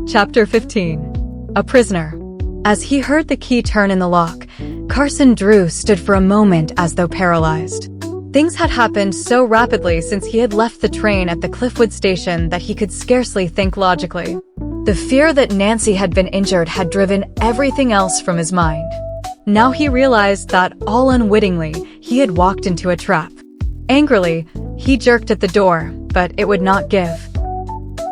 Chapter 15. A Prisoner. As he heard the key turn in the lock, Carson Drew stood for a moment as though paralyzed. Things had happened so rapidly since he had left the train at the Cliffwood station that he could scarcely think logically. The fear that Nancy had been injured had driven everything else from his mind. Now he realized that, all unwittingly, he had walked into a trap. Angrily, he jerked at the door, but it would not give.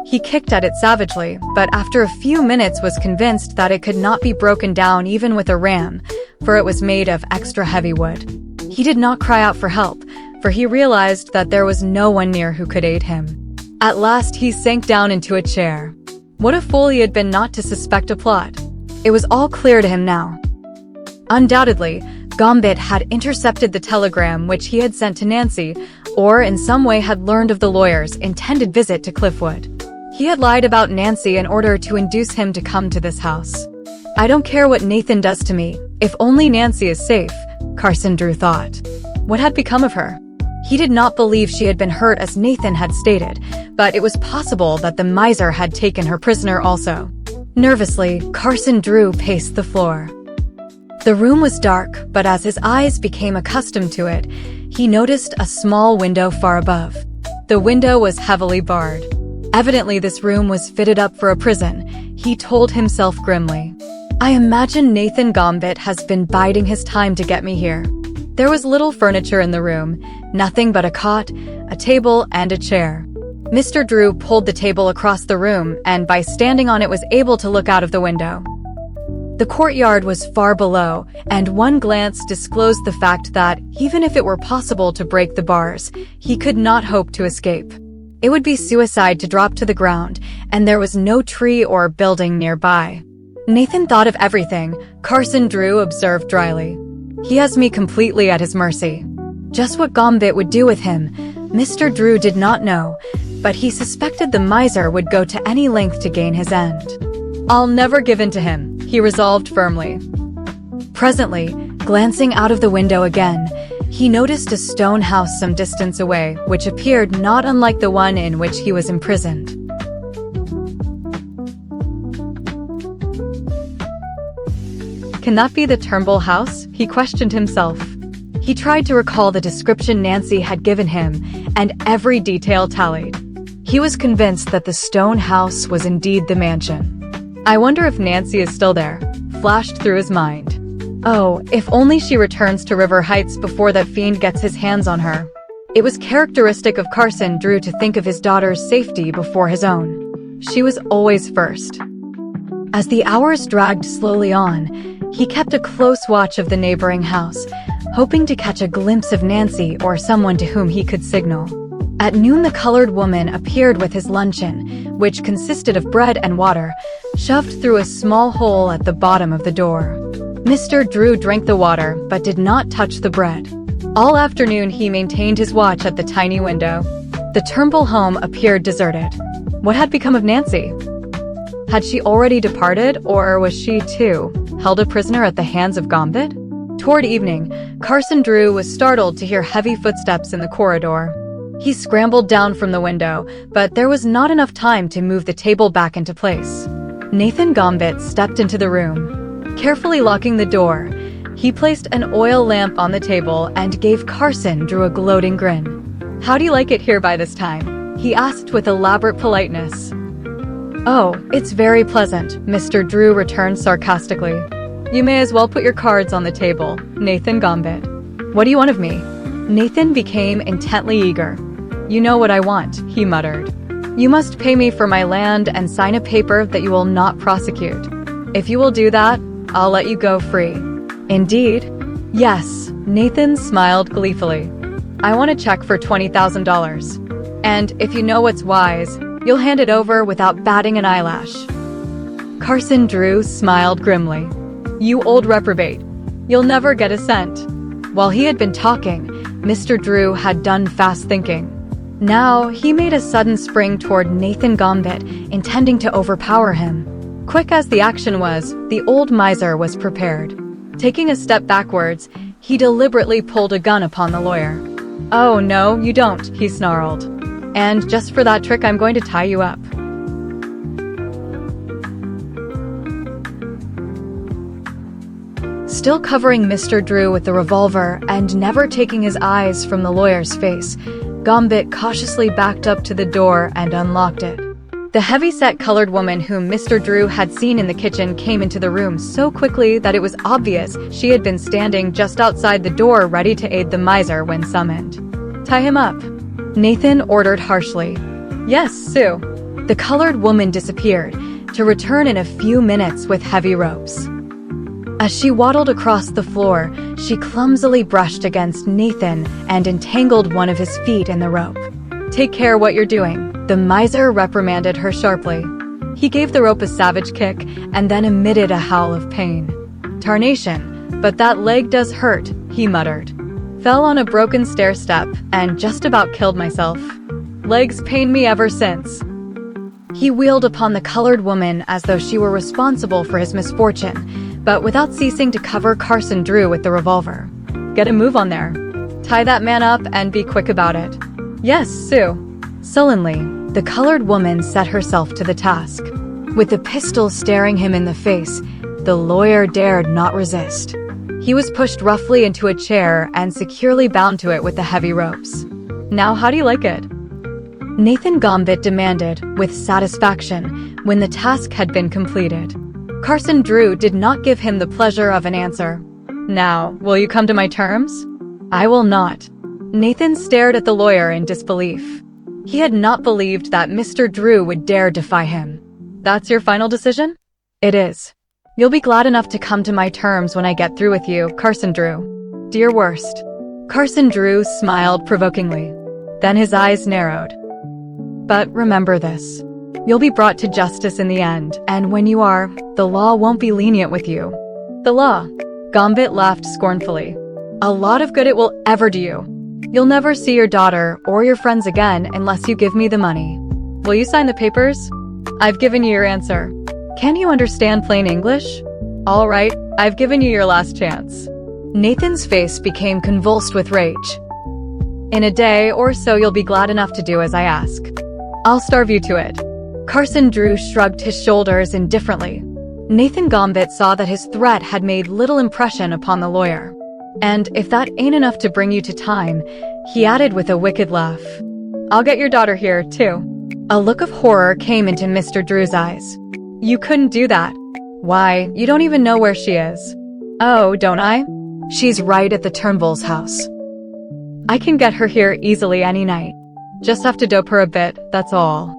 He kicked at it savagely, but after a few minutes was convinced that it could not be broken down even with a ram, for it was made of extra heavy wood. He did not cry out for help, for he realized that there was no one near who could aid him. At last he sank down into a chair. What a fool he had been not to suspect a plot. It was all clear to him now. Undoubtedly, Gambit had intercepted the telegram which he had sent to Nancy, or in some way had learned of the lawyer's intended visit to Cliffwood. He had lied about Nancy in order to induce him to come to this house. I don't care what Nathan does to me, if only Nancy is safe, Carson Drew thought. What had become of her? He did not believe she had been hurt as Nathan had stated, but it was possible that the miser had taken her prisoner also. Nervously, Carson Drew paced the floor. The room was dark, but as his eyes became accustomed to it, he noticed a small window far above. The window was heavily barred. Evidently this room was fitted up for a prison, he told himself grimly. I imagine Nathan Gambit has been biding his time to get me here. There was little furniture in the room, nothing but a cot, a table, and a chair. Mr. Drew pulled the table across the room and by standing on it was able to look out of the window. The courtyard was far below, and one glance disclosed the fact that, even if it were possible to break the bars, he could not hope to escape. It would be suicide to drop to the ground, and there was no tree or building nearby. Nathan thought of everything, Carson Drew observed dryly. He has me completely at his mercy. Just what Gambit would do with him, Mr. Drew did not know, but he suspected the miser would go to any length to gain his end. I'll never give in to him, he resolved firmly. Presently, glancing out of the window again, he noticed a stone house some distance away, which appeared not unlike the one in which he was imprisoned. Can that be the Turnbull house? He questioned himself. He tried to recall the description Nancy had given him, and every detail tallied. He was convinced that the stone house was indeed the mansion. I wonder if Nancy is still there, flashed through his mind. Oh, if only she returns to River Heights before that fiend gets his hands on her. It was characteristic of Carson Drew to think of his daughter's safety before his own. She was always first. As the hours dragged slowly on, he kept a close watch of the neighboring house, hoping to catch a glimpse of Nancy or someone to whom he could signal. At noon the colored woman appeared with his luncheon, which consisted of bread and water, shoved through a small hole at the bottom of the door. Mr. Drew drank the water, but did not touch the bread. All afternoon he maintained his watch at the tiny window. The Turnbull home appeared deserted. What had become of Nancy? Had she already departed, or was she, too, held a prisoner at the hands of Gambit? Toward evening, Carson Drew was startled to hear heavy footsteps in the corridor. He scrambled down from the window, but there was not enough time to move the table back into place. Nathan Gambit stepped into the room. Carefully locking the door, he placed an oil lamp on the table and gave Carson Drew a gloating grin. How do you like it here by this time? He asked with elaborate politeness. Oh, it's very pleasant, Mr. Drew returned sarcastically. You may as well put your cards on the table, Nathan Gambit. What do you want of me? Nathan became intently eager. You know what I want, he muttered. You must pay me for my land and sign a paper that you will not prosecute. If you will do that, I'll let you go free. Indeed? Yes, Nathan smiled gleefully. I want a check for $20,000. And if you know what's wise, you'll hand it over without batting an eyelash. Carson Drew smiled grimly. You old reprobate. You'll never get a cent. While he had been talking, Mr. Drew had done fast thinking. Now, he made a sudden spring toward Nathan Gambit, intending to overpower him. Quick as the action was, the old miser was prepared. Taking a step backwards, he deliberately pulled a gun upon the lawyer. Oh, no, you don't, he snarled. And just for that trick, I'm going to tie you up. Still covering Mr. Drew with the revolver and never taking his eyes from the lawyer's face, Gambit cautiously backed up to the door and unlocked it. The heavy-set colored woman whom Mr. Drew had seen in the kitchen came into the room so quickly that it was obvious she had been standing just outside the door ready to aid the miser when summoned. "Tie him up," Nathan ordered harshly. "Yes, Sue." The colored woman disappeared, to return in a few minutes with heavy ropes. As she waddled across the floor, she clumsily brushed against Nathan and entangled one of his feet in the rope. "Take care what you're doing," the miser reprimanded her sharply. He gave the rope a savage kick and then emitted a howl of pain. "Tarnation, but that leg does hurt," he muttered. "Fell on a broken stair step and just about killed myself. Legs pain me ever since." He wheeled upon the colored woman as though she were responsible for his misfortune, but without ceasing to cover Carson Drew with the revolver. "Get a move on there. Tie that man up and be quick about it." "Yes, Sue." Sullenly, the colored woman set herself to the task. With the pistol staring him in the face, the lawyer dared not resist. He was pushed roughly into a chair and securely bound to it with the heavy ropes. "Now how do you like it?" Nathan Gambit demanded, with satisfaction, when the task had been completed. Carson Drew did not give him the pleasure of an answer. "Now, will you come to my terms?" "I will not." Nathan stared at the lawyer in disbelief. He had not believed that Mr. Drew would dare defy him. "That's your final decision?" "It is." "You'll be glad enough to come to my terms when I get through with you, Carson Drew." "Do your worst." Carson Drew smiled provokingly. Then his eyes narrowed. "But remember this. You'll be brought to justice in the end, and when you are, the law won't be lenient with you." "The law?" Gambit laughed scornfully. "A lot of good it will ever do you. You'll never see your daughter or your friends again unless you give me the money. Will you sign the papers?" "I've given you your answer." "Can you understand plain English?" "All right, I've given you your last chance." Nathan's face became convulsed with rage. "In a day or so you'll be glad enough to do as I ask. I'll starve you to it." Carson Drew shrugged his shoulders indifferently. Nathan Gambit saw that his threat had made little impression upon the lawyer. "And if that ain't enough to bring you to time," he added with a wicked laugh, "I'll get your daughter here, too." A look of horror came into Mr. Drew's eyes. "You couldn't do that." "Why, you don't even know where she is." "Oh, don't I? She's right at the Turnbull's house. I can get her here easily any night. Just have to dope her a bit, that's all."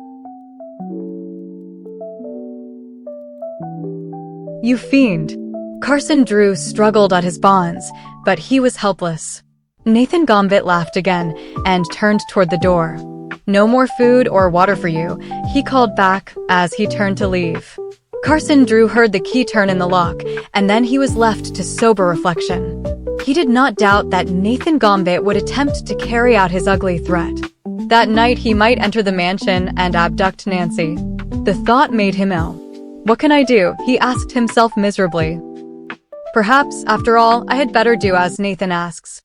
"You fiend." Carson Drew struggled at his bonds, but he was helpless. Nathan Gambit laughed again and turned toward the door. "No more food or water for you," he called back as he turned to leave. Carson Drew heard the key turn in the lock, and then he was left to sober reflection. He did not doubt that Nathan Gambit would attempt to carry out his ugly threat. That night he might enter the mansion and abduct Nancy. The thought made him ill. "What can I do?" he asked himself miserably. "Perhaps, after all, I had better do as Nathan asks."